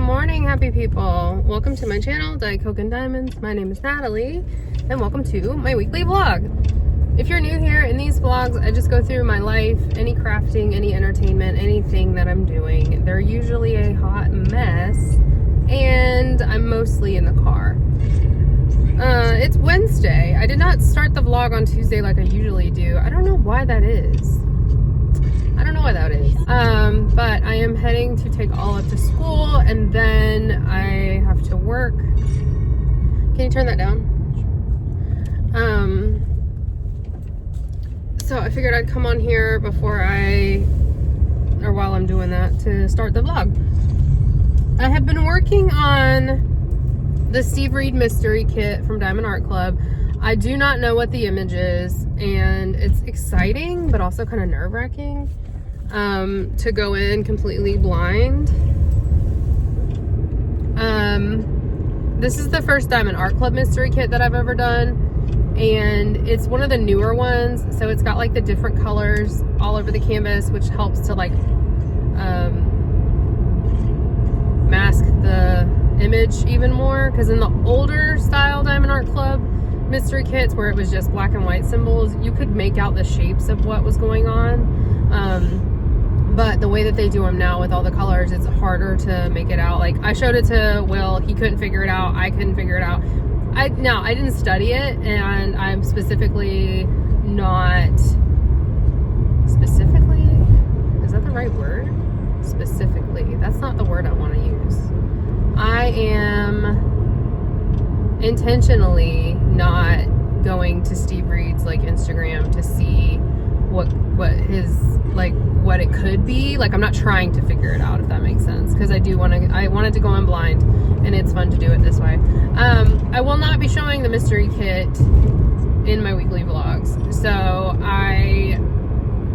morning, happy people. Welcome to my channel, dietcoke.and.diamonds. My name is Natalie, and welcome to my weekly vlog. If you're new here, in these vlogs, I just go through my life, any crafting, any entertainment, anything that I'm doing. They're usually a hot mess, and I'm mostly in the car. It's Wednesday. I did not start the vlog on Tuesday like I usually do. I don't know why that is. But I am heading to take Olive to school, and then I have to work. Can you turn that down? So I figured I'd come on here while I'm doing that to start the vlog. I have been working on the Steve Reid mystery kit from Diamond Art Club. I do not know what the image is, and it's exciting, but also kind of nerve-wracking. To go in completely blind. This is the first Diamond Art Club mystery kit that I've ever done, and it's one of the newer ones, so it's got like the different colors all over the canvas, which helps to like mask the image even more, because in the older style Diamond Art Club mystery kits where it was just black and white symbols, you could make out the shapes of what was going on. But the way that they do them now with all the colors, it's harder to make it out. Like, I showed it to Will, he couldn't figure it out, I couldn't figure it out. I didn't study it, and I'm is that the right word? Specifically, that's not the word I want to use. I am intentionally not going to Steve Reid's like Instagram to see what it could be. Like, I'm not trying to figure it out, if that makes sense, because I wanted to go in blind, and it's fun to do it this way. I will not be showing the mystery kit in my weekly vlogs, so I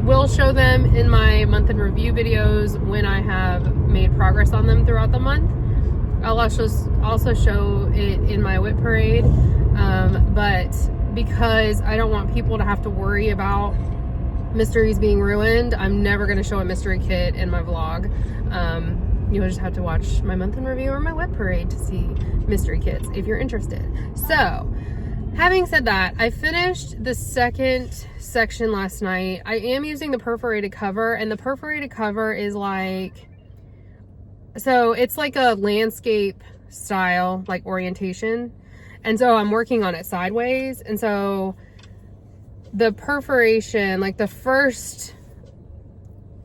will show them in my month in review videos when I have made progress on them throughout the month. I'll also show it in my whip parade, but because I don't want people to have to worry about mysteries being ruined, I'm never going to show a mystery kit in my vlog. You'll just have to watch my month in review or my whip parade to see mystery kits if you're interested. So, having said that, I finished the second section last night. I am using the perforated cover, and the perforated cover is like, so it's like a landscape style, like orientation. And so I'm working on it sideways. And so the perforation, like the first,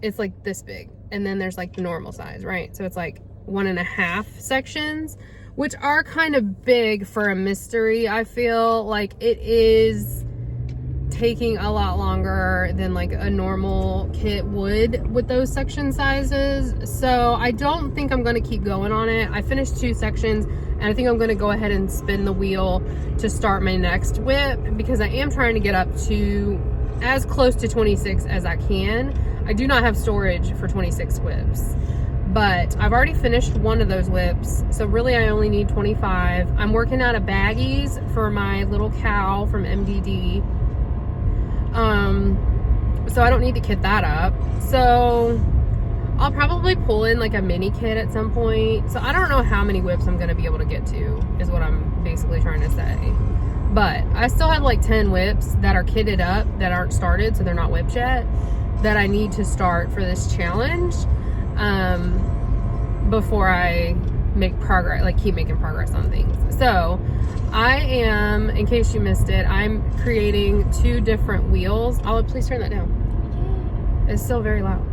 it's like this big. And then there's like the normal size, right? So it's like 1.5 sections, which are kind of big for a mystery. I feel like it is taking a lot longer than like a normal kit would with those section sizes. So I don't think I'm going to keep going on it. I finished 2 sections, and I think I'm going to go ahead and spin the wheel to start my next whip, because I am trying to get up to as close to 26 as I can. I do not have storage for 26 whips, but I've already finished one of those whips, so really I only need 25. I'm working out of baggies for my little cow from MDD. So I don't need to kit that up. So I'll probably pull in like a mini kit at some point. So I don't know how many whips I'm going to be able to get to, is what I'm basically trying to say. But I still have like 10 whips that are kitted up that aren't started, so they're not whipped yet, that I need to start for this challenge before I make progress, like keep making progress on things. So I am, in case you missed it, I'm creating 2 different wheels. Olive, please turn that down. It's still very loud.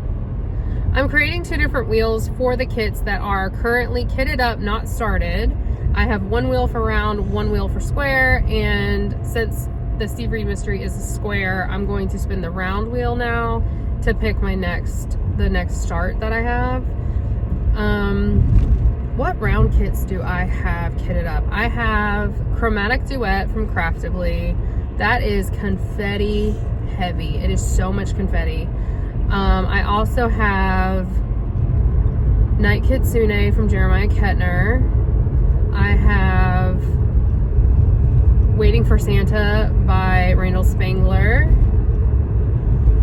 I'm creating 2 different wheels for the kits that are currently kitted up, not started. I have 1 wheel for round, 1 wheel for square, and since the Steve Reid mystery is a square, I'm going to spin the round wheel now to pick the next start that I have. What round kits do I have kitted up? I have Chromatic Duet from Craftably. That is confetti heavy. It is so much confetti. I also have Night Kitsune from Jeremiah Ketner. I have Waiting for Santa by Randall Spangler.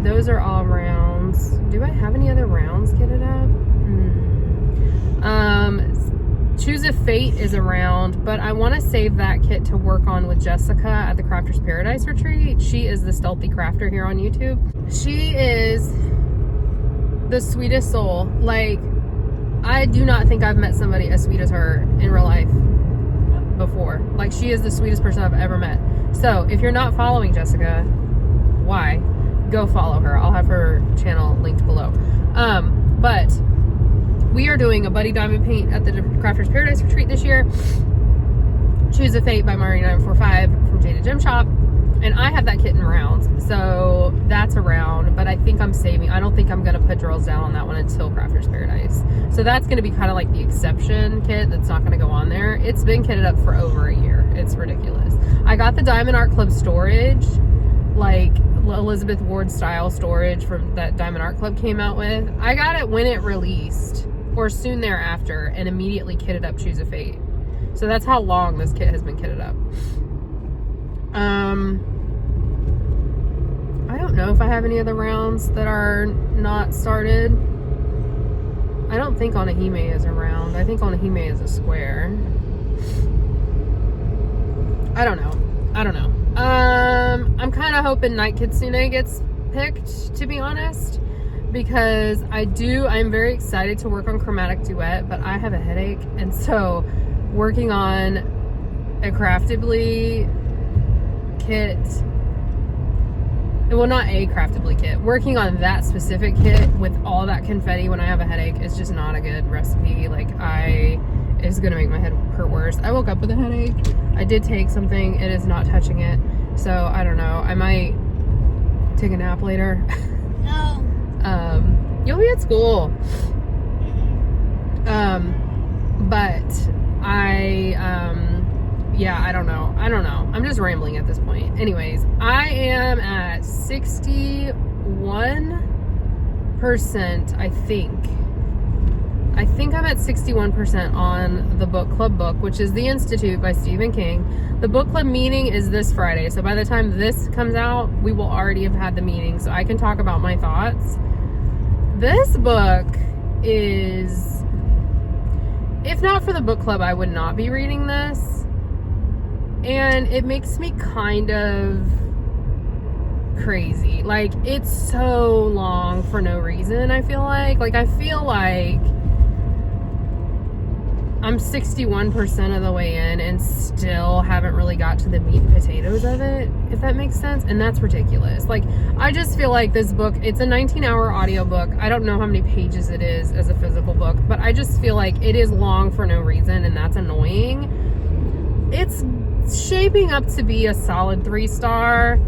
Those are all rounds. Do I have any other rounds kitted up? Choose a Fate is around, but I want to save that kit to work on with Jessica at the Crafter's Paradise retreat. She is the Stealthy Crafter here on YouTube. She is the sweetest soul. Like, I do not think I've met somebody as sweet as her in real life before. Like, she is the sweetest person I've ever met. So if you're not following Jessica, why? Go follow her. I'll have her channel linked below. But we are doing a Buddy Diamond Paint at the Crafter's Paradise retreat this year. Choose a Fate by Marie945 from Jada Gem Shop. And I have that kit in rounds, so that's around, but I think I'm saving. I don't think I'm going to put drills down on that one until Crafter's Paradise. So that's going to be kind of like the exception kit that's not going to go on there. It's been kitted up for over a year. It's ridiculous. I got the Diamond Art Club storage, like Elizabeth Ward style storage from that Diamond Art Club came out with. I got it when it released, or soon thereafter, and immediately kitted up Choose a Fate. So that's how long this kit has been kitted up. I don't know if I have any other rounds that are not started. I don't think Onahime is a round. I think Onahime is a square. I don't know. I'm kind of hoping Night Kitsune gets picked, to be honest, because I'm very excited to work on Chromatic Duet, but I have a headache, and so working on a Craftably kit, well, not a Craftably kit, working on that specific kit with all that confetti when I have a headache is just not a good recipe. Like, it's gonna make my head hurt worse. I woke up with a headache. I did take something. It is not touching it. So I don't know. I might take a nap later. No. You'll be at school. But yeah, I don't know. I'm just rambling at this point. Anyways, I am at 61%, I think. I think I'm at 61% on the book club book, which is The Institute by Stephen King. The book club meeting is this Friday, so by the time this comes out, we will already have had the meeting, so I can talk about my thoughts. This book is, if not for the book club, I would not be reading this. And it makes me kind of crazy. Like, it's so long for no reason, I feel like. Like, I feel like I'm 61% of the way in and still haven't really got to the meat and potatoes of it, if that makes sense. And that's ridiculous. Like, I just feel like this book, it's a 19-hour audiobook. I don't know how many pages it is as a physical book, but I just feel like it is long for no reason, and that's annoying. It's shaping up to be a solid 3-star.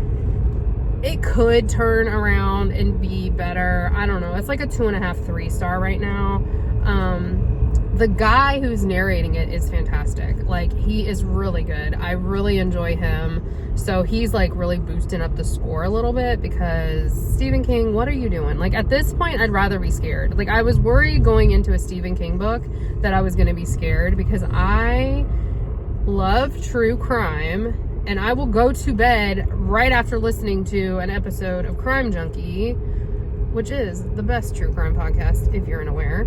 It could turn around and be better. I don't know. It's like a 2.5, 3-star right now. The guy who's narrating it is fantastic. Like, he is really good. I really enjoy him. So he's like really boosting up the score a little bit, because Stephen King, what are you doing? Like, at this point, I'd rather be scared. Like, I was worried going into a Stephen King book that I was going to be scared, because I love true crime, and I will go to bed right after listening to an episode of Crime Junkie, which is the best true crime podcast, if you're unaware,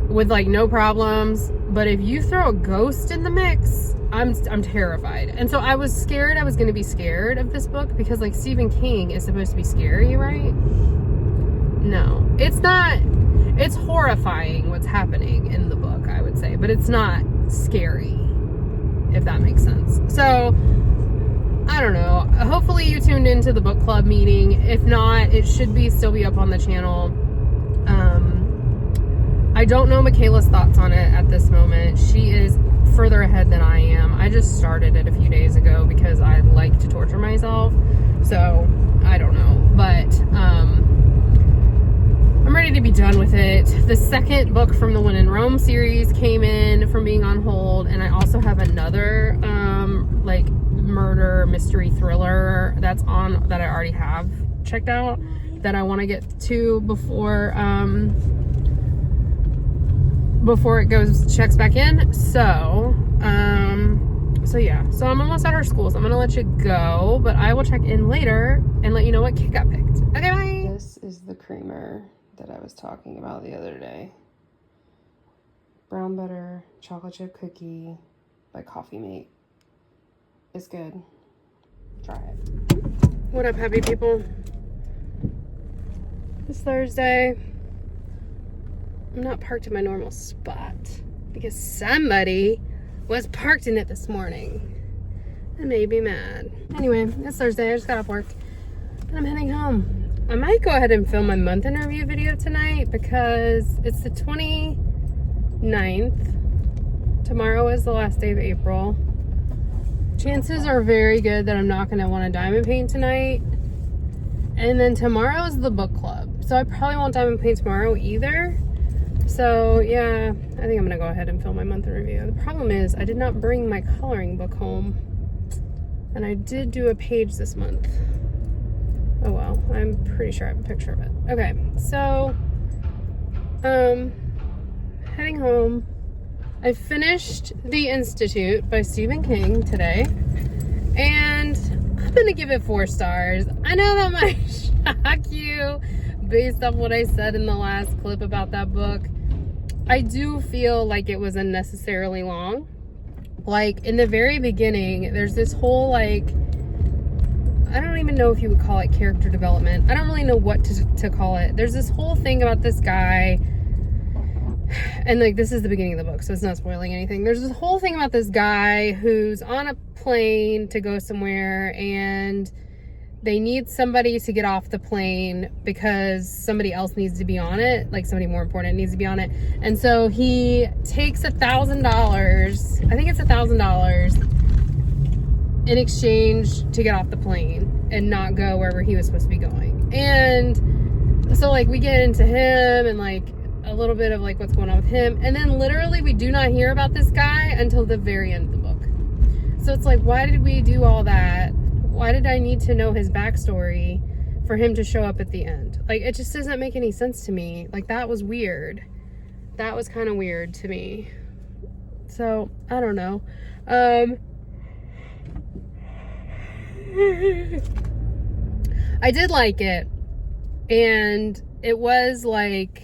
with like no problems. But if you throw a ghost in the mix, I'm terrified. And so I was scared I was going to be scared of this book, because like Stephen King is supposed to be scary, right? No, it's not. It's horrifying what's happening in the book, I would say, but it's not scary, if that makes sense. So I don't know. Hopefully you tuned into the book club meeting. If not, it should still be up on the channel. I don't know Michaela's thoughts on it at this moment. She is further ahead than I am. I just started it a few days ago because I like to torture myself. So I don't know, but I'm ready to be done with it. The second book from the When in Rome series came in from being on hold, and I also have another like murder mystery thriller that's on, that I already have checked out, that I want to get to before it checks back in. So yeah, so I'm almost at her school, so I'm gonna let you go, but I will check in later and let you know what kit got picked. Okay, bye. This is the creamer that I was talking about the other day. brown butter chocolate chip cookie by Coffee Mate. It's good. Try it. What up, happy people? It's Thursday. I'm not parked in my normal spot because somebody was parked in it this morning and made me mad. Anyway, it's Thursday. I just got off work and I'm heading home. I might go ahead and film my month in review video tonight because it's the 29th. Tomorrow is the last day of April. Chances are very good that I'm not going to want to diamond paint tonight. And then tomorrow is the book club. So I probably won't diamond paint tomorrow either. So yeah, I think I'm going to go ahead and film my month in review. The problem is I did not bring my coloring book home. And I did do a page this month. Oh well, I'm pretty sure I have a picture of it. Okay, so heading home. I finished The Institute by Stephen King today, and I'm gonna give it 4 stars. I know that might shock you based off what I said in the last clip about that book. I do feel like it was unnecessarily long. Like, in the very beginning, there's this whole, like, I don't even know if you would call it character development. I don't really know what to call it. There's this whole thing about this guy. And like, this is the beginning of the book, so it's not spoiling anything. There's this whole thing about this guy who's on a plane to go somewhere, and they need somebody to get off the plane because somebody else needs to be on it, like somebody more important needs to be on it. And so he takes $1,000, I think it's $1,000, in exchange to get off the plane and not go wherever he was supposed to be going. And so like, we get into him and like a little bit of like what's going on with him, and then literally we do not hear about this guy until the very end of the book. So it's like, why did we do all that? Why did I need to know his backstory for him to show up at the end? Like, it just doesn't make any sense to me. Like, that was weird. That was kind of weird to me. So I don't know. I did like it, and it was like,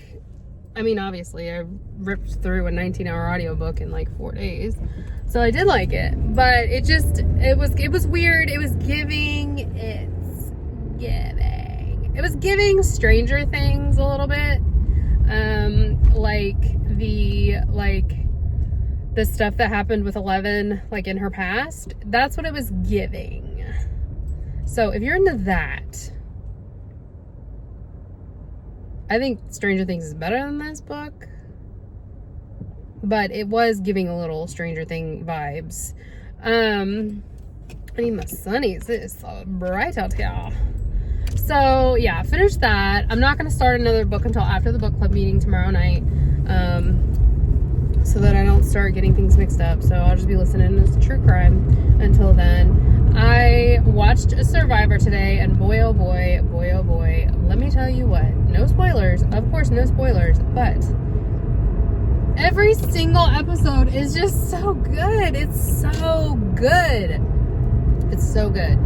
I mean, obviously, I ripped through a 19-hour audiobook in like 4 days. So I did like it. But it was weird. It was giving Stranger Things a little bit. The stuff that happened with 11, like in her past. That's what it was giving. So if you're into that, I think Stranger Things is better than this book, but it was giving a little Stranger Thing vibes. I need my sunnies. It's so bright out here. So yeah, finished that. I'm not going to start another book until after the book club meeting tomorrow night, so that I don't start getting things mixed up. So I'll just be listening to true crime until then. I watched Survivor today, and boy oh boy, let me tell you what, no spoilers, of course no spoilers, but every single episode is just so good. It's so good. It's so good.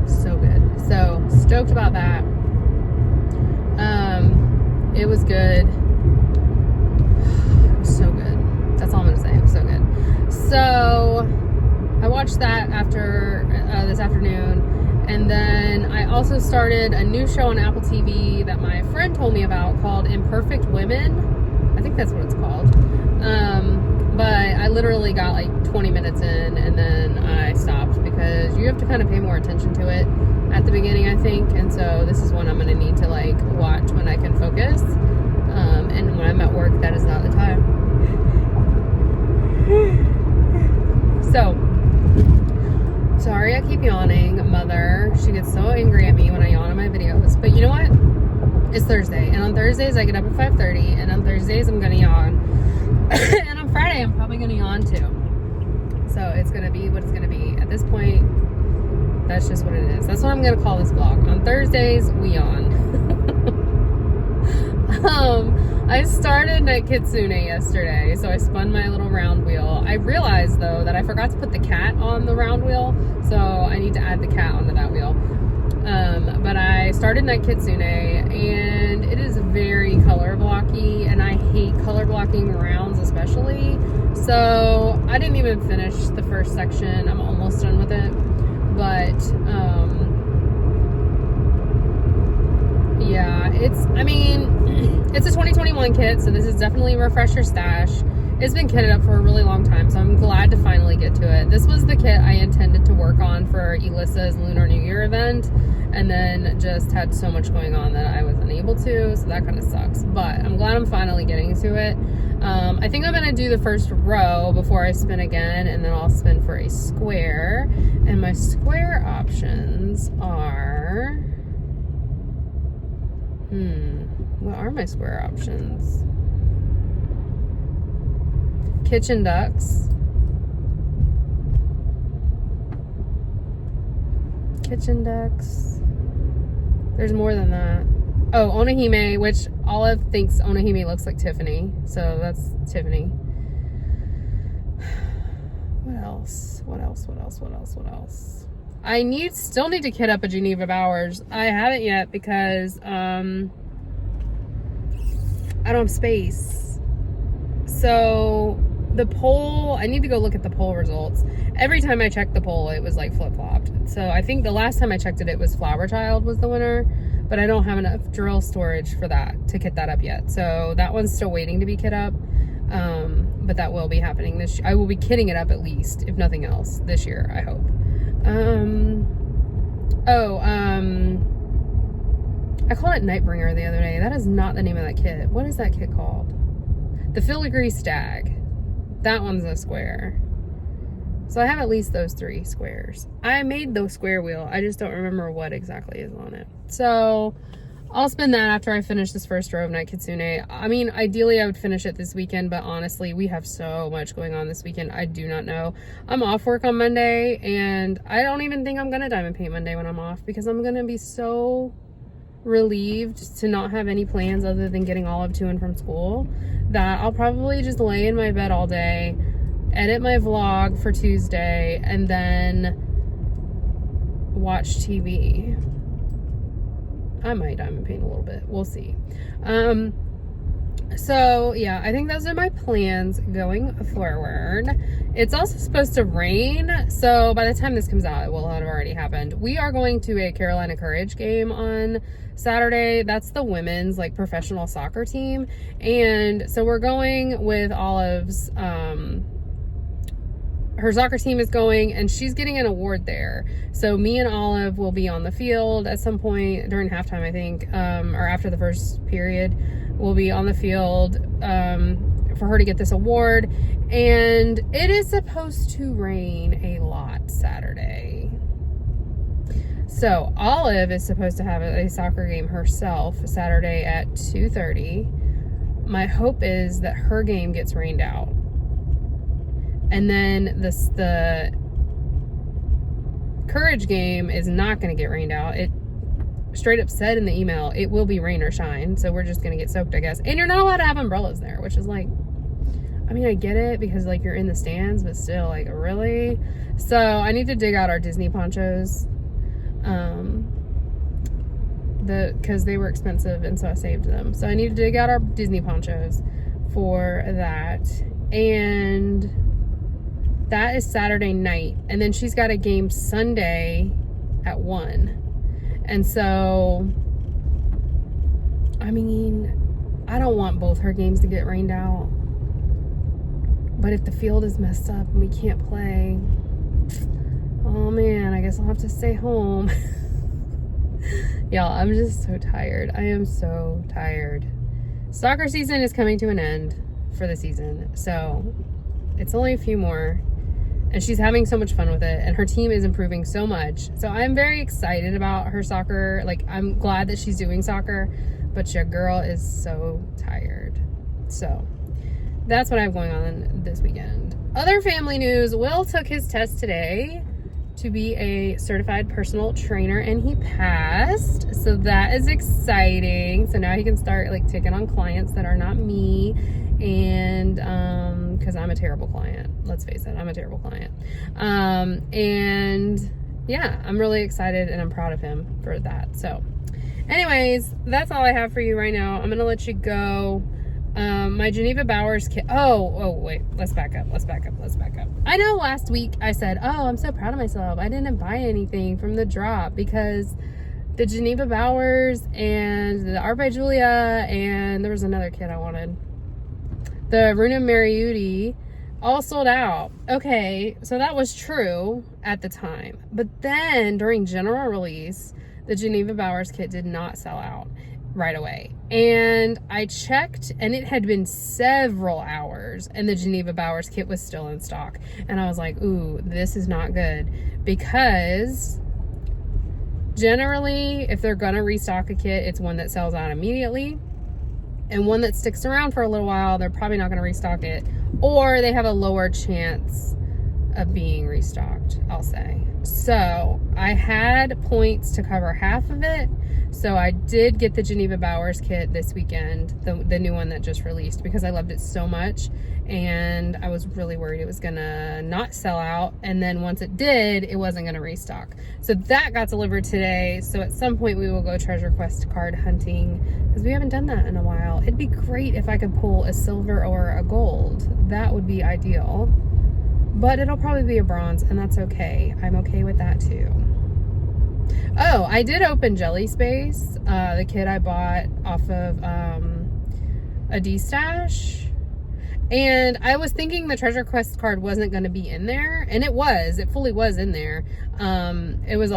So good. So stoked about that. It was good. It was so good. That's all I'm gonna say. It was so good. So I watched that after this afternoon, and then I also started a new show on Apple TV that my friend told me about called Imperfect Women. I think that's what it's called. But I literally got like 20 minutes in, and then I stopped because you have to kind of pay more attention to it at the beginning, I think. And so this is one I'm going to need to like watch when I can focus. And when I'm at work, that is not the time. So, sorry I keep yawning, Mother. She gets so angry at me when I yawn in my videos. But you know what? It's Thursday. And on Thursdays, I get up at 5:30. And on Thursdays, I'm going to yawn. And on Friday, I'm probably going to yawn too. So it's going to be what it's going to be. At this point, that's just what it is. That's what I'm going to call this vlog. On Thursdays, we yawn. I started at Kitsune yesterday, so I spun my little round wheel. I realized, though, that I forgot to put the cat on the round wheel, so I need to add the cat onto that wheel. But I started Night Kitsune, and it is very color blocky, and I hate color blocking rounds especially. So I didn't even finish the first section. I'm almost done with it. But yeah, it's a 2021 kit, so this is definitely a refresher stash. It's been kitted up for a really long time, so I'm glad to finally get to it. This was the kit I intended to work on for Elissa's Lunar New Year event, and then just had so much going on that I was unable to, so that kind of sucks. But I'm glad I'm finally getting to it. I think I'm going to do the first row before I spin again, and then I'll spin for a square. And my square options are... what are my square options? Kitchen ducks. Kitchen ducks. There's more than that. Oh, Onahime, which Olive thinks Onahime looks like Tiffani. So that's Tiffani. What else? What else? What else? What else? What else? I still need to kit up a Geneva Bowers. I haven't yet because I don't have space. So the poll, I need to go look at the poll results. Every time I checked the poll, it was like flip-flopped. So I think the last time I checked it, it was Flower Child was the winner, but I don't have enough drill storage for that to kit that up yet. So that one's still waiting to be kit up. But that will be happening this year. I will be kitting it up at least, if nothing else, this year, I hope. I called it Nightbringer the other day. That is not the name of that kit. What is that kit called? The Filigree Stag. That one's a square. So I have at least those 3 squares. I made the square wheel. I just don't remember what exactly is on it. So I'll spin that after I finish this first row of Night Kitsune. I mean, ideally I would finish it this weekend, but honestly, we have so much going on this weekend. I do not know. I'm off work on Monday, and I don't even think I'm gonna diamond paint Monday when I'm off, because I'm gonna be so relieved to not have any plans other than getting Olive to and from school, that I'll probably just lay in my bed all day, edit my vlog for Tuesday, and then watch TV. I might diamond paint a little bit. We'll see. So yeah, I think those are my plans going forward. It's also supposed to rain, so by the time this comes out, it will have already happened. We are going to a Carolina Courage game on Saturday. That's the women's like professional soccer team, and so we're going with Olive's her soccer team is going, and she's getting an award there. So me and Olive will be on the field at some point during halftime, I think, or after the first period. We'll be on the field for her to get this award. And it is supposed to rain a lot Saturday. So Olive is supposed to have a soccer game herself Saturday at 2:30. My hope is that her game gets rained out. And then the Courage game is not going to get rained out. It straight up said in the email, it will be rain or shine. So we're just going to get soaked, I guess. And you're not allowed to have umbrellas there, which is like, I mean, I get it because like you're in the stands, but still, like, really? So I need to dig out our Disney ponchos. Because they were expensive, and so I saved them. So I need to dig out our Disney ponchos for that. And that is Saturday night. And then she's got a game Sunday at 1. And so, I mean, I don't want both her games to get rained out. But if the field is messed up and we can't play, oh man, I guess I'll have to stay home. Y'all, I'm just so tired. I am so tired. Soccer season is coming to an end for the season. So it's only a few more. And she's having so much fun with it, and her team is improving so much. So I'm very excited about her soccer. Like, I'm glad that she's doing soccer, but your girl is so tired. So that's what I have going on this weekend. Other family news, Will took his test today to be a certified personal trainer, and he passed. So that is exciting. So now he can start like taking on clients that are not me. And because I'm a terrible client, let's face it, I'm a terrible client. And yeah, I'm really excited and I'm proud of him for that. So anyways, that's all I have for you right now. I'm gonna let you go. My Geneva Bowers kit. Oh, wait. Let's back up. I know last week I said, oh, I'm so proud of myself. I didn't buy anything from the drop because the Geneva Bowers and the Art by Julia and there was another kit I wanted. The Runa Mariuti all sold out. Okay, so that was true at the time. But then during general release, the Geneva Bowers kit did not sell out right away. And I checked and it had been several hours and the Geneva Bowers kit was still in stock. And I was like, ooh, this is not good, because generally if they're gonna restock a kit, it's one that sells out immediately, and one that sticks around for a little while, they're probably not gonna restock it, or they have a lower chance of being restocked, I'll say. So I had points to cover half of it. So I did get the Geneva Bowers kit this weekend, the new one that just released, because I loved it so much and I was really worried it was gonna not sell out, and then once it did, it wasn't gonna restock. So that got delivered today. So at some point we will go Treasure Quest card hunting, because we haven't done that in a while. It'd be great if I could pull a silver or a gold. That would be ideal, but it'll probably be a bronze, and that's okay. I'm okay with that too. Oh, I did open Jelly Space, the kit I bought off of a D-Stash. And I was thinking the Treasure Quest card wasn't going to be in there. And it was. It fully was in there. It was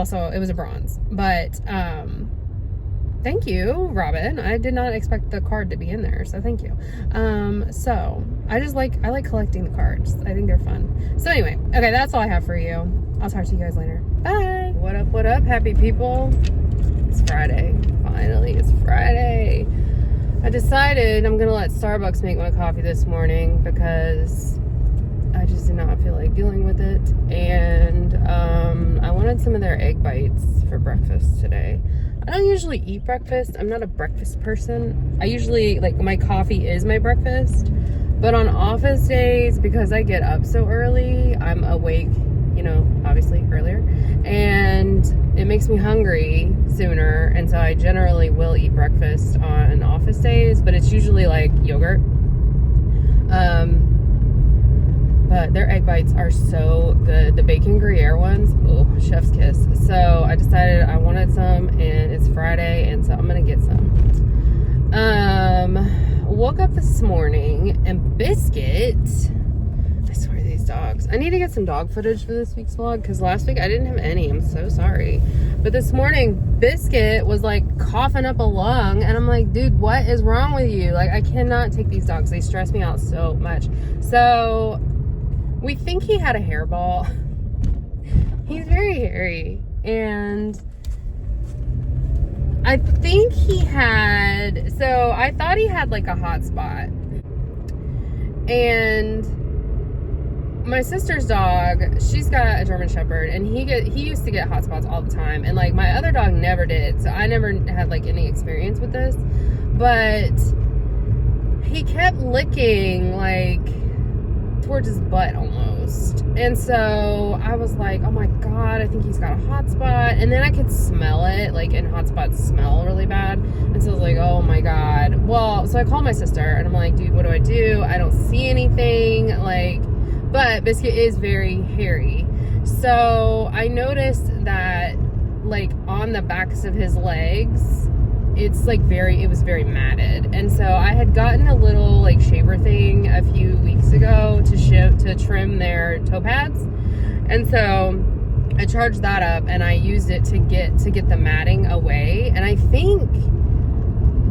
a bronze. But thank you, Robin. I did not expect the card to be in there. So thank you. So I like collecting the cards. I think they're fun. So anyway, okay, that's all I have for you. I'll talk to you guys later. Bye. What up, happy people? It's Friday. Finally, it's Friday. I decided I'm gonna let Starbucks make my coffee this morning because I just did not feel like dealing with it. And I wanted some of their egg bites for breakfast today. I don't usually eat breakfast. I'm not a breakfast person. I usually, like, my coffee is my breakfast. But on office days, because I get up so early, I'm awake, you know, obviously earlier, and it makes me hungry sooner, and so I generally will eat breakfast on office days, but it's usually like yogurt. But their egg bites are so good. The bacon Gruyere ones, oh, chef's kiss. So I decided I wanted some, and it's Friday, and so I'm gonna get some. Woke up this morning and Biscuit, I swear these dogs, I need to get some dog footage for this week's vlog, because last week I didn't have any. I'm so sorry. But this morning Biscuit was like coughing up a lung, and I'm like, dude, what is wrong with you? Like, I cannot take these dogs. They stress me out so much. So we think he had a hairball. He's very hairy, and I think he had, so I thought he had like a hot spot. And my sister's dog, she's got a German Shepherd, and he used to get hot spots all the time, and like my other dog never did, so I never had like any experience with this. But he kept licking like towards his butt almost, and so I was like, oh my god, I think he's got a hot spot. And then I could smell it, like, and hot spots smell really bad, and so I was like, oh my god. Well, so I called my sister and I'm like, dude, what do? I don't see anything, like, but Biscuit is very hairy. So I noticed that, like, on the backs of his legs, it's like it was very matted. And so I had gotten a little like shaver thing a few weeks ago to trim their toe pads. And so I charged that up and I used it to get the matting away. And I think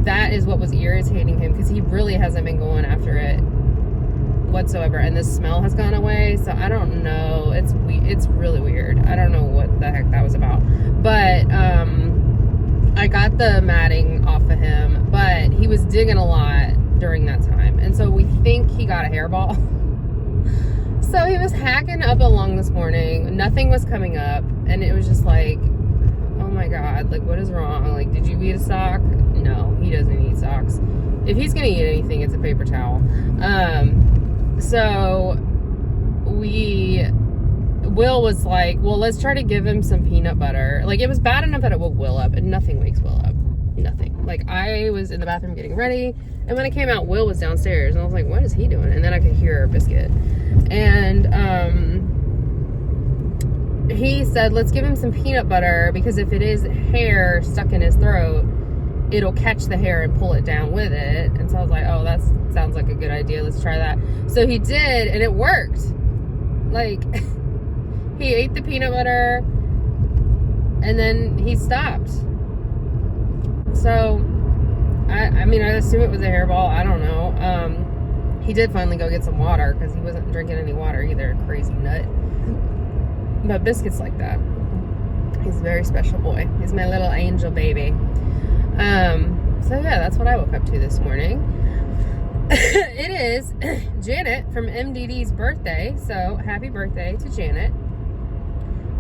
that is what was irritating him, because he really hasn't been going after it whatsoever, and the smell has gone away. So I don't know, it's really weird. I don't know what the heck that was about, but I got the matting off of him, but he was digging a lot during that time, and so we think he got a hairball. So he was hacking up a lung this morning, nothing was coming up, and it was just like, oh my god, like, what is wrong? Like, did you eat a sock? No, he doesn't eat socks. If he's gonna eat anything, it's a paper towel. So we Will was like, well, let's try to give him some peanut butter. Like, it was bad enough that it woke Will up, and nothing wakes Will up. Nothing. Like, I was in the bathroom getting ready, and when I came out, Will was downstairs, and I was like, what is he doing? And then I could hear Biscuit. And, he said, let's give him some peanut butter, because if it is hair stuck in his throat, it'll catch the hair and pull it down with it. And so I was like, oh, that sounds like a good idea. Let's try that. So he did, and it worked. Like, he ate the peanut butter, and then he stopped. So, I mean, I assume it was a hairball. I don't know. He did finally go get some water, because he wasn't drinking any water either. Crazy nut. But Biscuit's like that. He's a very special boy. He's my little angel baby. So yeah, that's what I woke up to this morning. It is Janet from MDD's birthday, so happy birthday to Janet.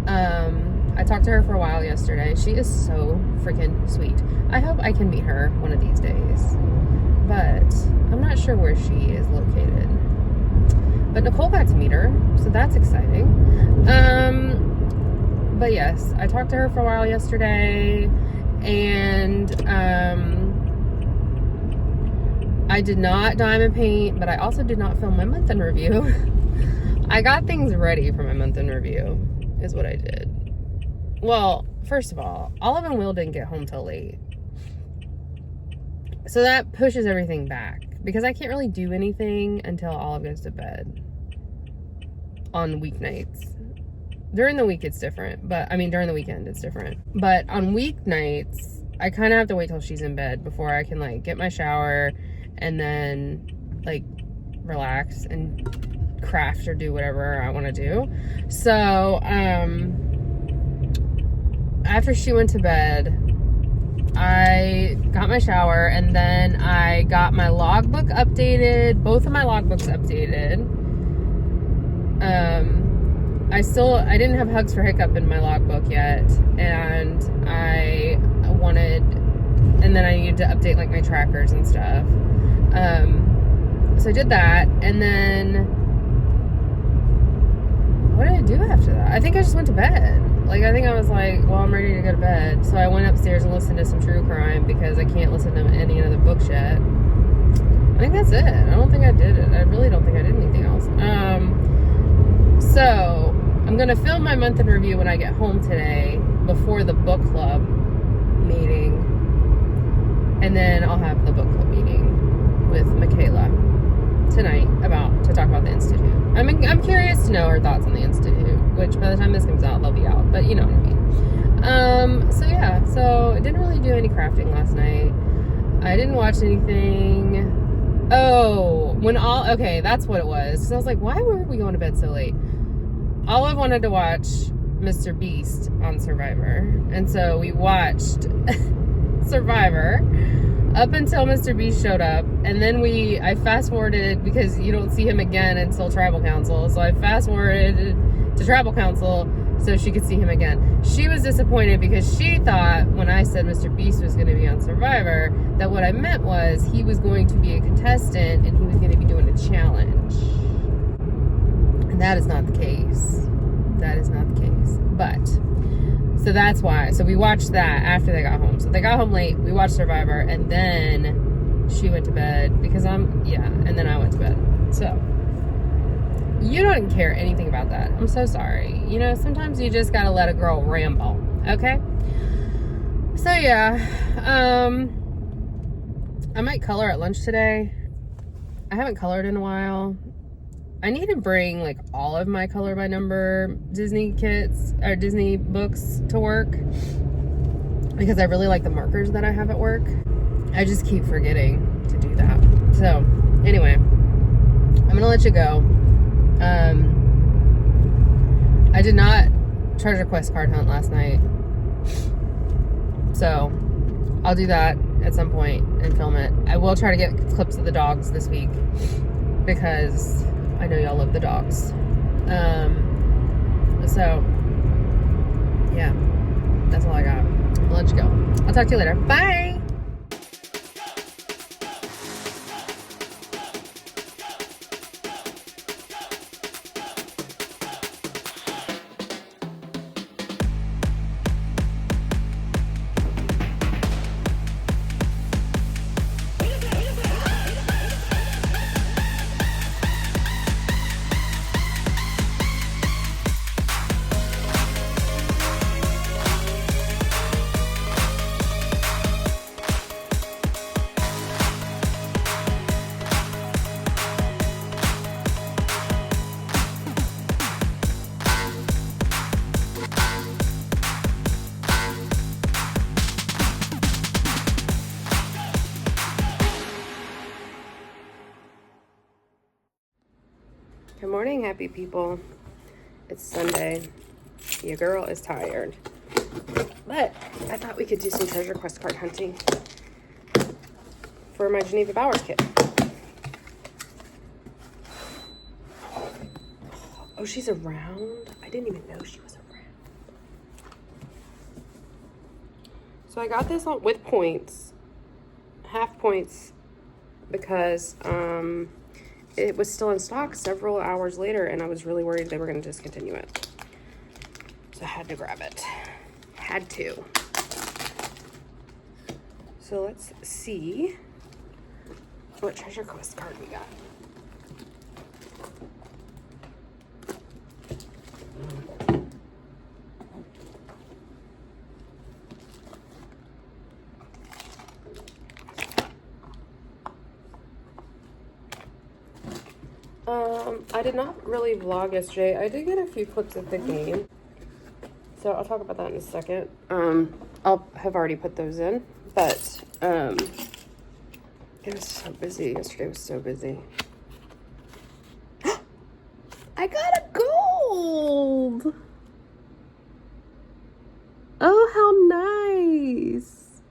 I talked to her for a while yesterday. She is so freaking sweet. I hope I can meet her one of these days, but I'm not sure where she is located. But Nicole got to meet her, so that's exciting. But yes, I talked to her for a while yesterday, and I did not diamond paint, but I also did not film my month in review. I got things ready for my month in review, is what I did. Well, first of all, Olive and Will didn't get home till late. So that pushes everything back, because I can't really do anything until Olive goes to bed on weeknights. During the week, it's different. But, I mean, during the weekend, it's different. But on weeknights, I kind of have to wait till she's in bed before I can, like, get my shower and then, like, relax and craft or do whatever I want to do. So, after she went to bed, I got my shower, and then I got my logbook updated. Both of my logbooks updated. I didn't have Hugs for Hiccup in my logbook yet, and and then I needed to update, like, my trackers and stuff. So I did that, and then, what did I do after that? I think I just went to bed. Like, I think I was like, well, I'm ready to go to bed. So I went upstairs and listened to some true crime, because I can't listen to any other books yet. I think that's it. I don't think I did it. I really don't think I did anything else. So I'm going to film my month in review when I get home today, before the book club meeting. And then I'll have the book club meeting with Michaela tonight to talk about the Institute. I'm curious to know her thoughts on the Institute, which by the time this comes out, they'll be out, but you know what I mean. So yeah, so I didn't really do any crafting last night. I didn't watch anything. Oh, okay, that's what it was. So I was like, why were we going to bed so late? Olive wanted to watch Mr. Beast on Survivor, and so we watched Survivor up until Mr. Beast showed up, and then I fast forwarded, because you don't see him again until Tribal Council, so I fast forwarded to Tribal Council so she could see him again. She was disappointed, because she thought when I said Mr. Beast was going to be on Survivor, that what I meant was he was going to be a contestant and he was going to be doing a challenge. And that is not the case. That is not the case. But, so that's why. So we watched that after they got home. So they got home late, we watched Survivor, and then she went to bed, because and then I went to bed. So, you don't care anything about that. I'm so sorry. You know, sometimes you just gotta let a girl ramble, okay? So yeah, I might color at lunch today. I haven't colored in a while. I need to bring, like, all of my color by number Disney kits, or Disney books to work, because I really like the markers that I have at work. I just keep forgetting to do that. So, anyway, I'm gonna let you go. I did not treasure quest card hunt last night, so I'll do that at some point and film it. I will try to get clips of the dogs this week, because I know y'all love the dogs. So yeah, that's all I got. I'll let you go. I'll talk to you later. Bye. morning, happy people. It's Sunday. Your girl is tired. But I thought we could do some treasure quest card hunting for my Geneva Bowers kit. Oh, she's around? I didn't even know she was around. So I got this on with points, half points, because it was still in stock several hours later, and I was really worried they were going to discontinue it. So I had to grab it. Had to. So let's see what treasure quest card we got. I did not really vlog yesterday. I did get a few clips of the game, so I'll talk about that in a second. I'll have already put those in, but it was so busy. Yesterday was so busy. I got a gold! Oh, how nice!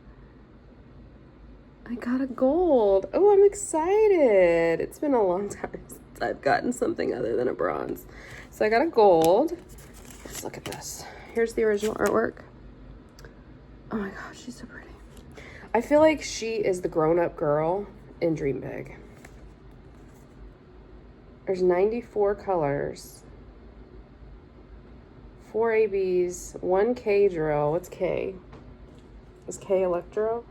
I got a gold. Oh, I'm excited. It's been a long time since I've gotten something other than a bronze. So I got a gold. Let's look at this. Here's the original artwork. Oh my gosh, she's so pretty. I feel like she is the grown-up girl in Dream Big. There's 94 colors. 4 ABs, 1 K drill. What's K? Is K Electro?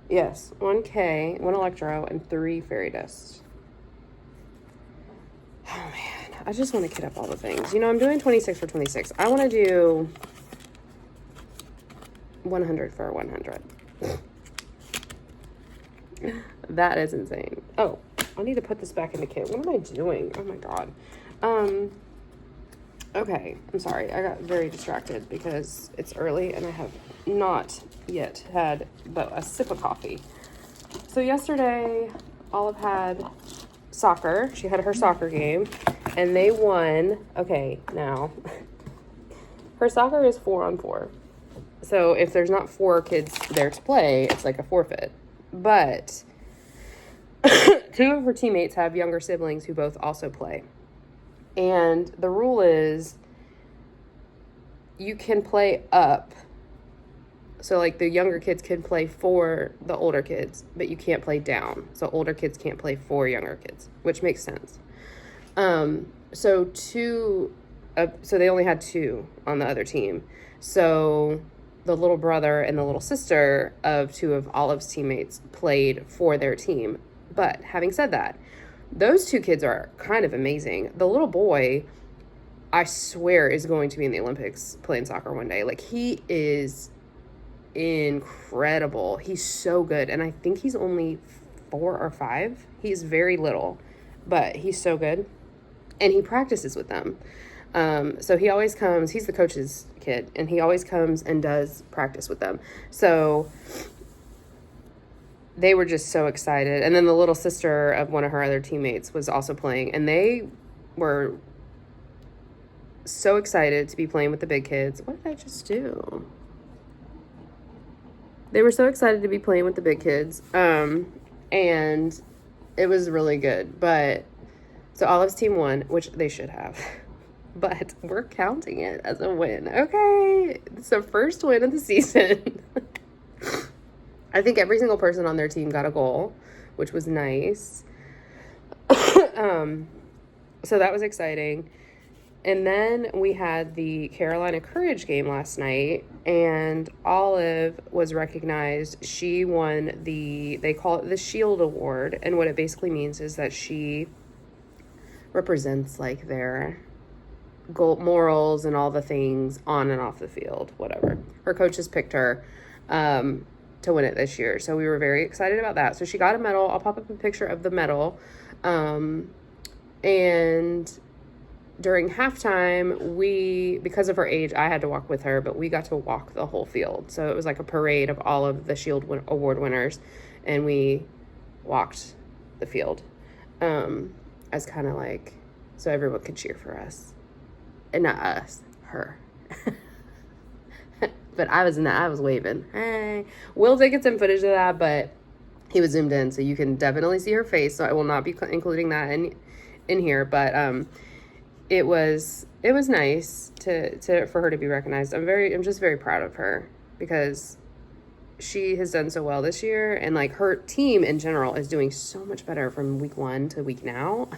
Yes, 1 K, 1 Electro, and 3 fairy dust. Oh man, I just want to kit up all the things. You know, I'm doing 26 for 26. I want to do 100 for 100. That is insane. Oh, I need to put this back in the kit. What am I doing? Oh my god. Okay, I'm sorry. I got very distracted because it's early and I have not yet had but a sip of coffee. So yesterday, Olive had soccer. She had her soccer game and they won. Okay, now her soccer is 4-on-4. So if there's not 4 kids there to play, it's like a forfeit. But 2 of her teammates have younger siblings who both also play. And the rule is you can play up. So like the younger kids can play for the older kids, but you can't play down. So older kids can't play for younger kids, which makes sense. So they only had 2 on the other team. So the little brother and the little sister of 2 of Olive's teammates played for their team. But having said that, those 2 kids are kind of amazing. The little boy, I swear, is going to be in the Olympics playing soccer one day. Like, he is incredible. He's so good. And I think he's only 4 or 5. He's very little, but he's so good. And he practices with them. So he always comes, he's the coach's kid, and he always comes and does practice with them. So they were just so excited. And then the little sister of one of her other teammates was also playing, and they were so excited to be playing with the big kids. What did I just do? They were so excited to be playing with the big kids. And it was really good. But so Olive's team won, which they should have. But we're counting it as a win. Okay. It's the first win of the season. I think every single person on their team got a goal, which was nice. So that was exciting. And then we had the Carolina Courage game last night, and Olive was recognized. She won they call it the Shield Award. And what it basically means is that she represents like their goal, morals and all the things on and off the field, whatever. Her coaches picked her to win it this year. So we were very excited about that. So she got a medal. I'll pop up a picture of the medal. And during halftime, because of her age, I had to walk with her, but we got to walk the whole field. So it was like a parade of all of the Shield Award winners, and we walked the field as kind of like so everyone could cheer for us. And not us, her. But I was waving. Hey. We'll take some footage of that, but he was zoomed in, so you can definitely see her face. So I will not be including that in here. But it was nice to for her to be recognized. I'm just very proud of her because she has done so well this year, and like her team in general is doing so much better from week 1 to week now.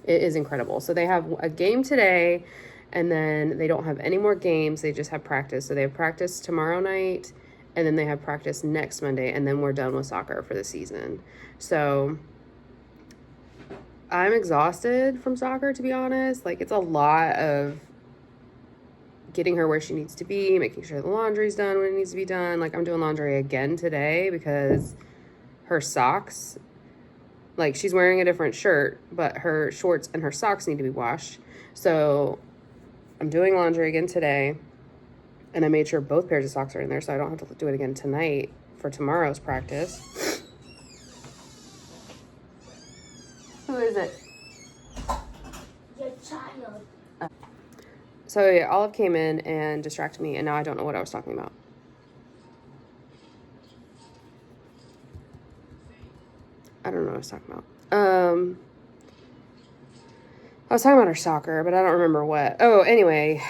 It is incredible. So they have a game today, and then they don't have any more games. They just have practice. So they have practice tomorrow night, and then they have practice next Monday, and then we're done with soccer for the season. So I'm exhausted from soccer, to be honest. Like, it's a lot of getting her where she needs to be, making sure the laundry's done when it needs to be done. Like, I'm doing laundry again today because her socks, like, she's wearing a different shirt, but her shorts and her socks need to be washed. So I'm doing laundry again today, and I made sure both pairs of socks are in there so I don't have to do it again tonight for tomorrow's practice. Who is it? Your child. So yeah, Olive came in and distracted me, and now I don't know what I was talking about. I don't know what I was talking about. I was talking about our soccer, but I don't remember what. Oh, anyway,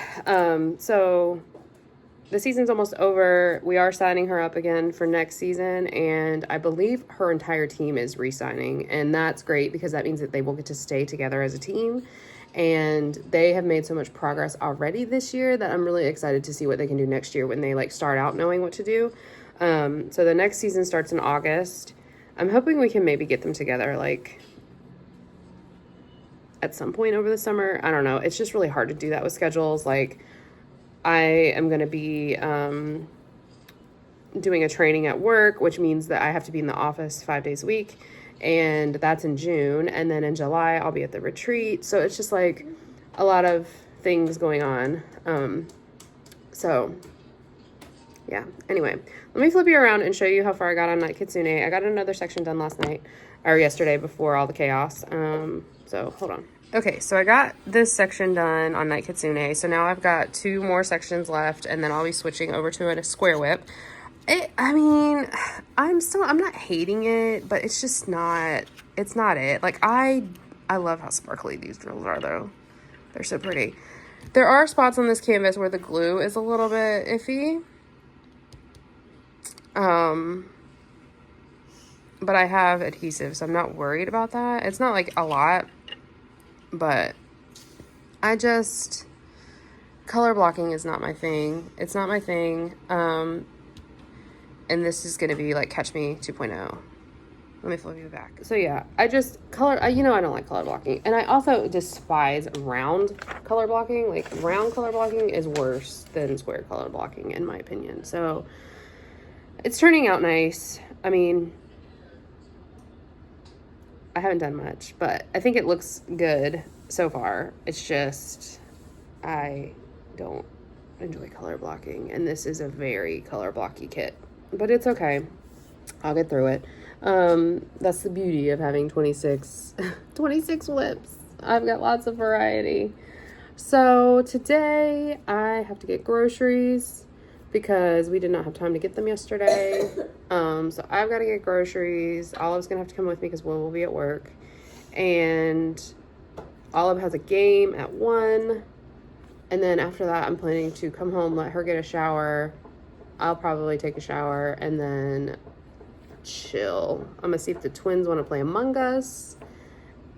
so the season's almost over. We are signing her up again for next season, and I believe her entire team is re-signing, and that's great because that means that they will get to stay together as a team, and they have made so much progress already this year that I'm really excited to see what they can do next year when they like start out knowing what to do. So the next season starts in August. I'm hoping we can maybe get them together like at some point over the summer. I don't know. It's just really hard to do that with schedules. Like, I am going to be doing a training at work, which means that I have to be in the office 5 days a week, and that's in June. And then in July, I'll be at the retreat. So it's just like a lot of things going on. So yeah, anyway, let me flip you around and show you how far I got on Night Kitsune. I got another section done last night, or yesterday before all the chaos. So hold on. Okay, so I got this section done on Night Kitsune. So now I've got 2 more sections left, and then I'll be switching over to a square whip. I mean, I'm not hating it, but it's just not, it's not it. Like, I love how sparkly these drills are, though. They're so pretty. There are spots on this canvas where the glue is a little bit iffy. But I have adhesive, so I'm not worried about that. It's not like a lot, but color blocking is not my thing. It's not my thing. And this is going to be like Catch Me 2.0. Let me flip you back. So yeah, I don't like color blocking. And I also despise round color blocking. Like, round color blocking is worse than square color blocking, in my opinion. So it's turning out nice. I mean, I haven't done much, but I think it looks good so far. It's just, I don't enjoy color blocking, and this is a very color blocky kit, but it's okay. I'll get through it. That's the beauty of having 26 whips. I've got lots of variety. So today I have to get groceries because we did not have time to get them yesterday. So I've got to get groceries. Olive's gonna have to come with me because Will be at work, and Olive has a game at 1, and then after that I'm planning to come home, let her get a shower. I'll probably take a shower and then chill. I'm gonna see if the twins want to play Among Us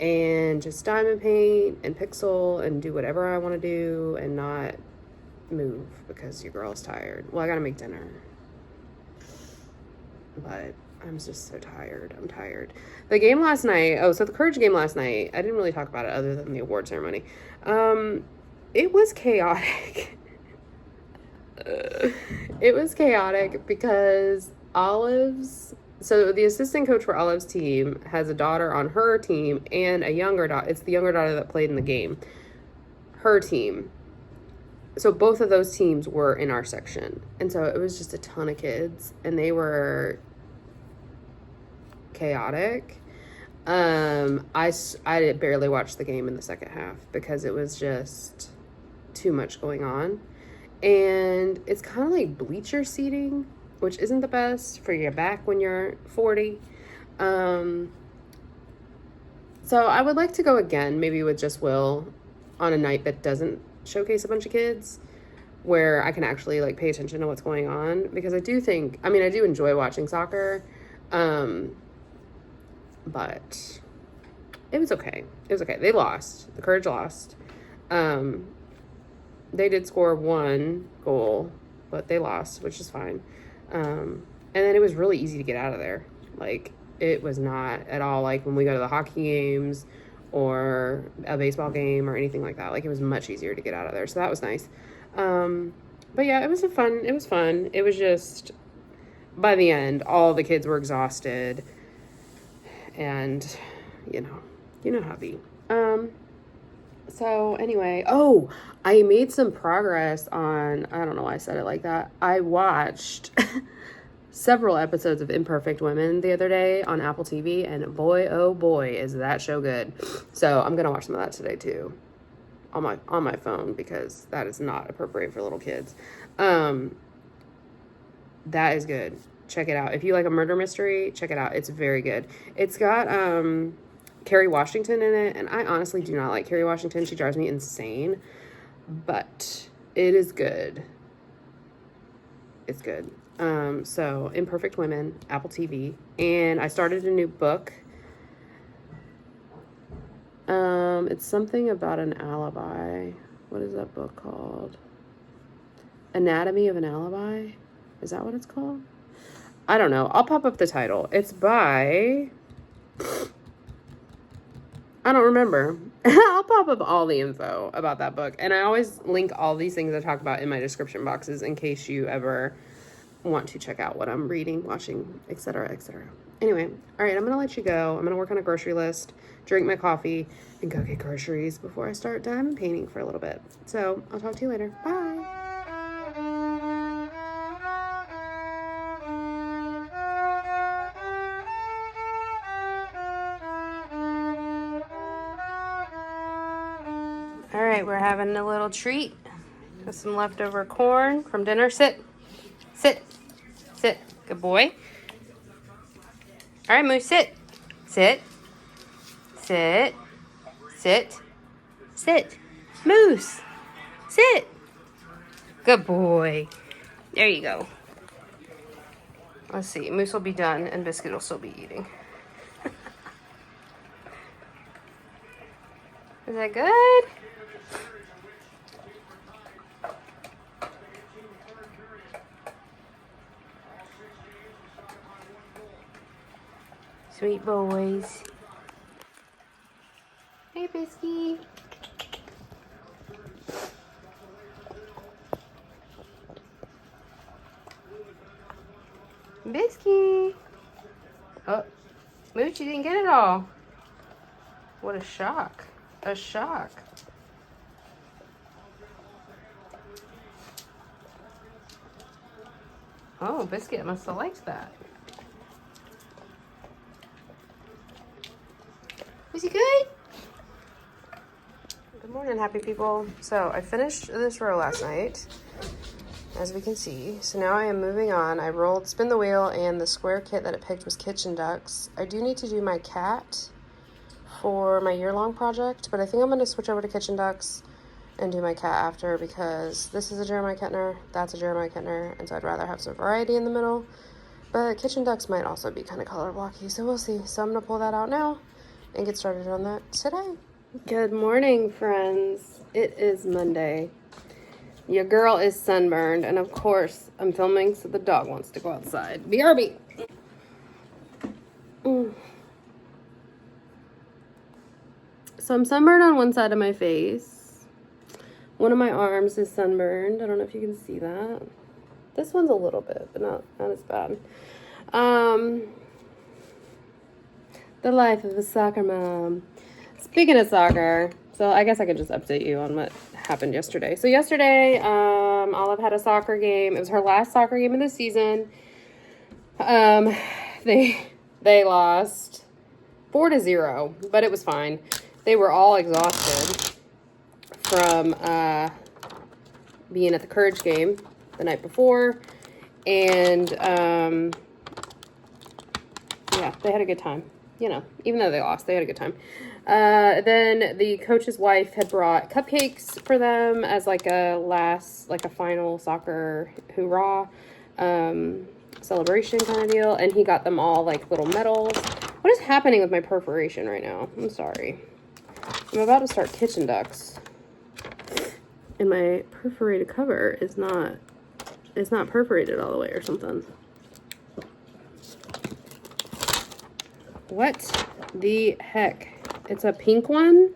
and just diamond paint and pixel and do whatever I want to do and not move because your girl's tired. Well, I gotta make dinner, but I'm just so tired. I'm tired. The game last night, so the Courage game last night, I didn't really talk about it other than the award ceremony. It was chaotic. It was chaotic because so the assistant coach for Olive's team has a daughter on her team and a younger daughter. It's the younger daughter that played in the game. Her team. So both of those teams were in our section. And so it was just a ton of kids, and they were chaotic. I barely watched the game in the second half because it was just too much going on. And it's kind of like bleacher seating, which isn't the best for your back when you're 40. So I would like to go again, maybe with just Will, on a night that doesn't showcase a bunch of kids, where I can actually like pay attention to what's going on, because I do enjoy watching soccer. But it was okay. They lost. The Courage lost. They did score 1 goal, but they lost, which is fine. And then it was really easy to get out of there. Like, it was not at all like when we go to the hockey games or a baseball game or anything like that. Like, it was much easier to get out of there. So that was nice. But yeah, it was fun. It was just, by the end, all the kids were exhausted. And, you know how it be. So anyway, I made some progress on, I don't know why I said it like that. I watched several episodes of Imperfect Women the other day on Apple TV, and boy, oh boy, is that show good. So I'm going to watch some of that today too, on my phone, because that is not appropriate for little kids. That is good. Check it out. If you like a murder mystery, check it out. It's very good. It's got Kerry Washington in it, and I honestly do not like Kerry Washington. She drives me insane, but it is good. It's good. So Imperfect Women, Apple TV, and I started a new book. It's something about an alibi. What is that book called? Anatomy of an Alibi? Is that what it's called? I don't know. I'll pop up the title. It's by, I don't remember. I'll pop up all the info about that book. And I always link all these things I talk about in my description boxes in case you ever want to check out what I'm reading, watching, etc., etc. Anyway, all right, I'm going to let you go. I'm going to work on a grocery list, drink my coffee, and go get groceries before I start diamond painting for a little bit. So I'll talk to you later. Bye. All right, we're having a little treat with some leftover corn from dinner. Sit. Good boy. All right, Moose, sit. Moose, sit. Good boy. There you go. Let's see. Moose will be done, and Biscuit will still be eating. Is that good? Sweet boys. Hey, Bisky. Bisky. Oh, Mooch, you didn't get it all. What a shock. A shock. Oh, Biscuit must have liked that. Was he good? Good morning, happy people. So I finished this row last night, as we can see. So now I am moving on. I rolled Spin the Wheel, and the square kit that it picked was Kitchen Ducks. I do need to do my cat for my year-long project, but I think I'm going to switch over to Kitchen Ducks and do my cat after, because this is a Jeremiah Ketner, that's a Jeremiah Ketner, and so I'd rather have some variety in the middle. But Kitchen Ducks might also be kind of color blocky, so we'll see. So I'm going to pull that out now and get started on that today. Good morning, friends. It is Monday. Your girl is sunburned, and of course, I'm filming so the dog wants to go outside. BRB! So I'm sunburned on one side of my face. One of my arms is sunburned. I don't know if you can see that. This one's a little bit, but not as bad. The life of a soccer mom. Speaking of soccer, so I guess I could just update you on what happened yesterday. So yesterday, Olive had a soccer game. It was her last soccer game of the season. They lost 4-0, but it was fine. They were all exhausted from being at the Courage game the night before. And, yeah, they had a good time. You know, even though they lost, they had a good time. Then the coach's wife had brought cupcakes for them as like a final soccer hoorah celebration kind of deal. And he got them all like little medals. What is happening with my perforation right now? I'm sorry. I'm about to start kitchen ducks. And my perforated cover is not perforated all the way or something. What the heck? It's a pink one.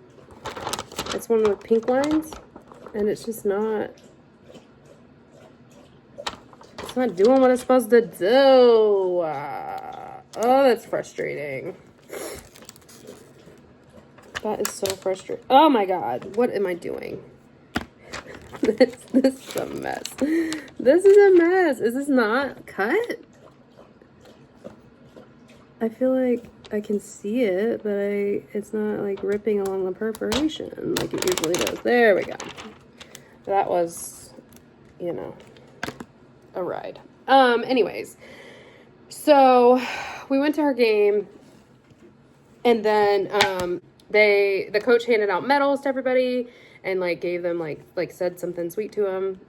It's one with pink lines. And it's just not... It's not doing what it's supposed to do. Oh, that's frustrating. That is so frustrating. Oh my god. What am I doing? This is a mess. This is a mess. Is this not cut? I feel like I can see it, but it's not like ripping along the perforation like it usually does. There we go. That was, you know, a ride. Anyways, so we went to our game, and then the coach handed out medals to everybody and like gave them like said something sweet to them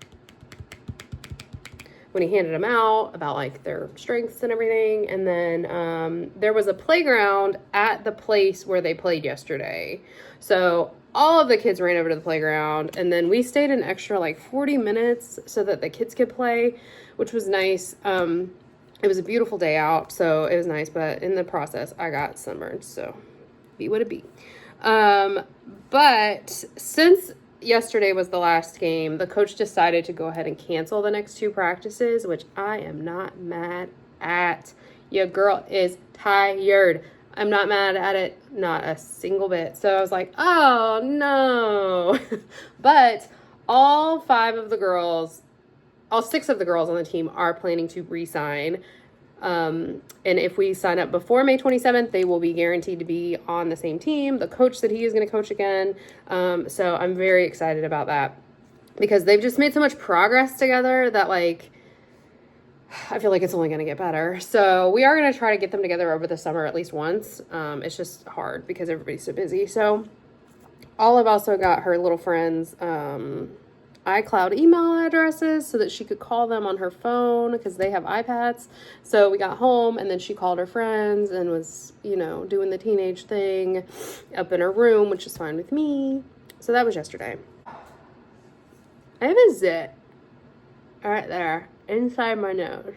when he handed them out about like their strengths and everything. And then there was a playground at the place where they played yesterday. So all of the kids ran over to the playground, and then we stayed an extra like 40 minutes so that the kids could play, which was nice. It was a beautiful day out, so it was nice, but in the process I got sunburned, so be what it be. But since yesterday was the last game, the coach decided to go ahead and cancel the next 2 practices, which I am not mad at. Your girl is tired. I'm not mad at it, not a single bit. So I was like, oh no. But all 6 of the girls on the team are planning to re-sign. And if we sign up before May 27th, they will be guaranteed to be on the same team. The coach said he is going to coach again. So I'm very excited about that because they've just made so much progress together that like, I feel like it's only going to get better. So we are going to try to get them together over the summer at least once. It's just hard because everybody's so busy. So Olive also got her little friends, iCloud email addresses so that she could call them on her phone because they have iPads. So we got home and then she called her friends and was, you know, doing the teenage thing up in her room, which is fine with me. So that was yesterday. I have a zit right there inside my nose.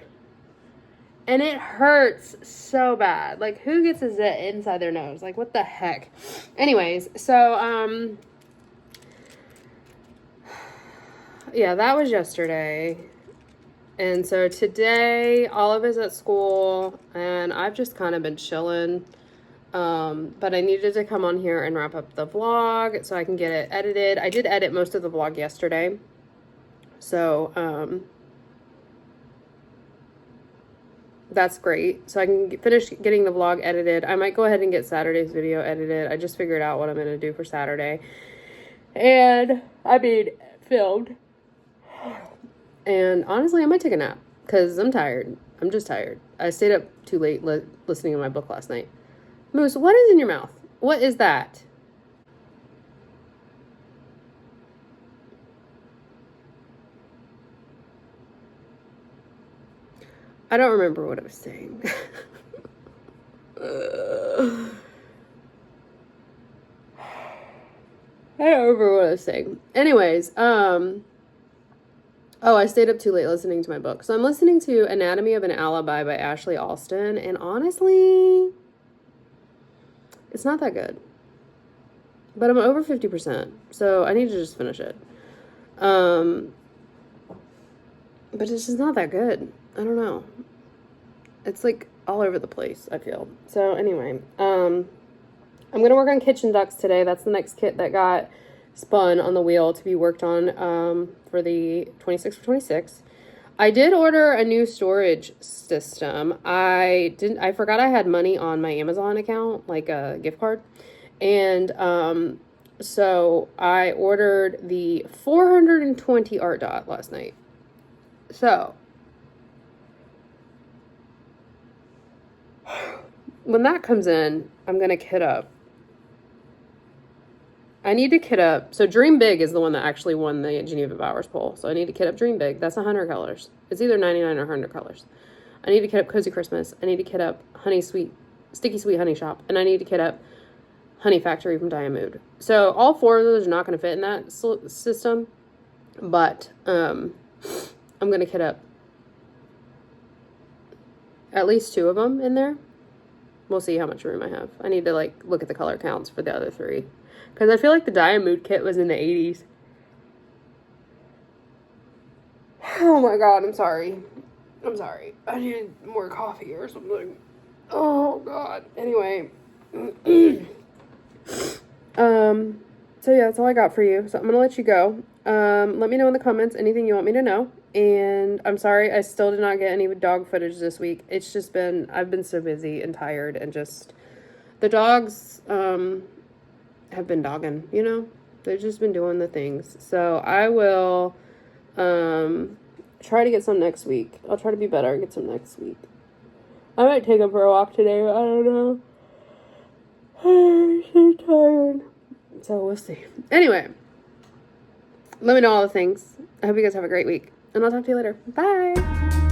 And it hurts so bad. Like, who gets a zit inside their nose? Like, what the heck? Anyways, so, yeah, that was yesterday. And so today, Olive is at school, and I've just kind of been chilling. But I needed to come on here and wrap up the vlog so I can get it edited. I did edit most of the vlog yesterday. So, that's great. So I can finish getting the vlog edited. I might go ahead and get Saturday's video edited. I just figured out what I'm going to do for Saturday. And, I mean, filmed. And honestly, I might take a nap because I'm tired. I'm just tired. I stayed up too late listening to my book last night. Moose, what is in your mouth? What is that? I don't remember what I was saying. I don't remember what I was saying. Anyways, oh, I stayed up too late listening to my book. So I'm listening to Anatomy of an Alibi by Ashley Alston, and honestly, it's not that good. But I'm over 50%, so I need to just finish it. But it's just not that good. I don't know. It's like all over the place, I feel. So anyway, I'm going to work on kitchen ducks today. That's the next kit that got spun on the wheel to be worked on for the 26 for 26. I did order a new storage system. I forgot I had money on my Amazon account, like a gift card. And so I ordered the 420 art dot last night. So when that comes in, I'm going to kit up. I need to kit up. So Dream Big is the one that actually won the Geneva Bowers poll. So I need to kit up Dream Big. That's 100 colors. It's either 99 or 100 colors. I need to kit up Cozy Christmas. I need to kit up Sticky Sweet Honey Shop. And I need to kit up Honey Factory from Diamond. So all 4 of those are not going to fit in that system. But I'm going to kit up at least 2 of them in there. We'll see how much room I have. I need to like look at the color counts for the other 3. Because I feel like the Diamond kit was in the 80s. Oh my god, I'm sorry. I'm sorry. I need more coffee or something. Oh god. Anyway. So yeah, that's all I got for you. So I'm gonna let you go. Let me know in the comments anything you want me to know. And I'm sorry, I still did not get any dog footage this week. It's just been, I've been so busy and tired and just, the dogs, have been dogging, you know? They've just been doing the things. So I will, try to get some next week. I'll try to be better and get some next week. I might take them for a walk today. I don't know. I'm so tired. So we'll see. Anyway, let me know all the things. I hope you guys have a great week. And I'll talk to you later. Bye.